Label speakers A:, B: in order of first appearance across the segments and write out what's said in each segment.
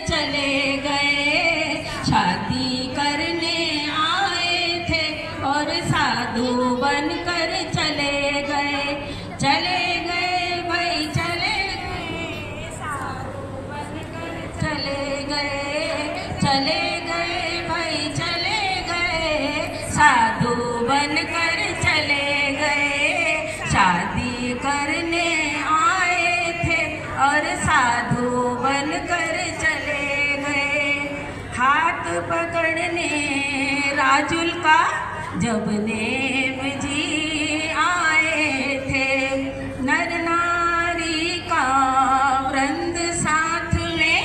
A: चले गए, शादी करने आए थे और साधु बनकर चले गए। चले गए भाई चले गए, साधु बनकर चले गए। चले गए भाई चले गए, साधु बनकर चले गए। शादी करने आए थे और साधु बनकर चले गए। हाथ पकड़ने राजुल का जब नेम जी आए थे, नर नारी का वृंद साथ में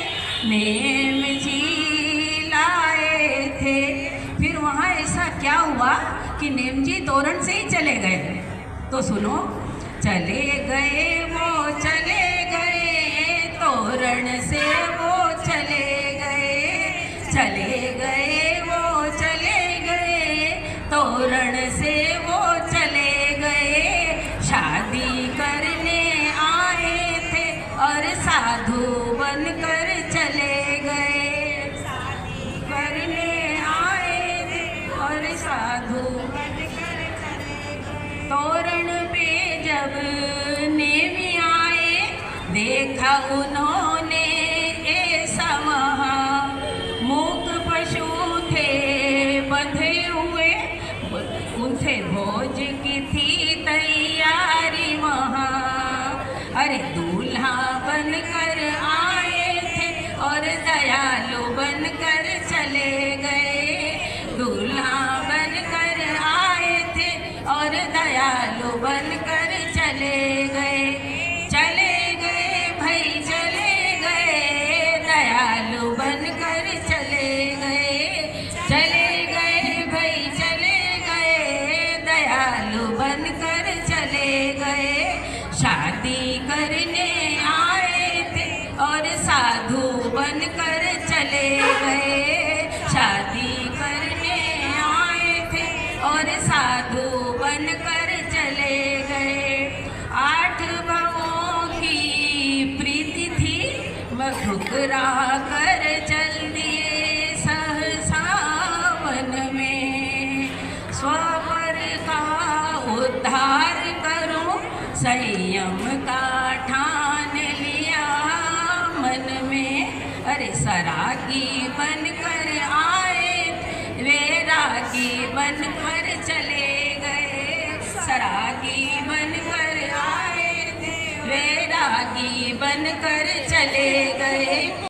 A: नेम जी लाए थे। फिर वहाँ ऐसा क्या हुआ कि नेम जी तोरण से ही चले गए। तो सुनो, चले गए वो चले गए, तोरण से वो चले गए। चले गए वो चले गए, तोरण से वो चले गए। शादी करने आए थे और साधु बनकर चले गए। शादी करने आए थे और साधु बनकर चले गए। तोरण पे जब नेमी आए, देखा उन्होंने ऐसा वहाँ, मूक पशु थे बंधे हुए, उनसे भोज की थी तैयारी वहाँ। अरे दूल्हा बनकर आए थे और दयालु बनकर चले गए। दूल्हा बनकर आए थे और दयालु बनकर चले गए। चले गए भाई चले गए, दयालु बनकर चले गए। चले गए भाई चले गए, दयालु बनकर चले गए। शादी करने आए थे और साधु बनकर चले गए। शादी करने आए थे और साधु बनकर चले गए। 8 भावों की प्रीति थी, वह ठुकरा कर चल दिए सहसा वन में। स्वपर का उद्धार करूं, संयम का ठान लिया मन में। अरे सरागी बनकर आए, वैरागी बनकर चले गए। सरागी बनकर आए, वैरागी बनकर चले गए।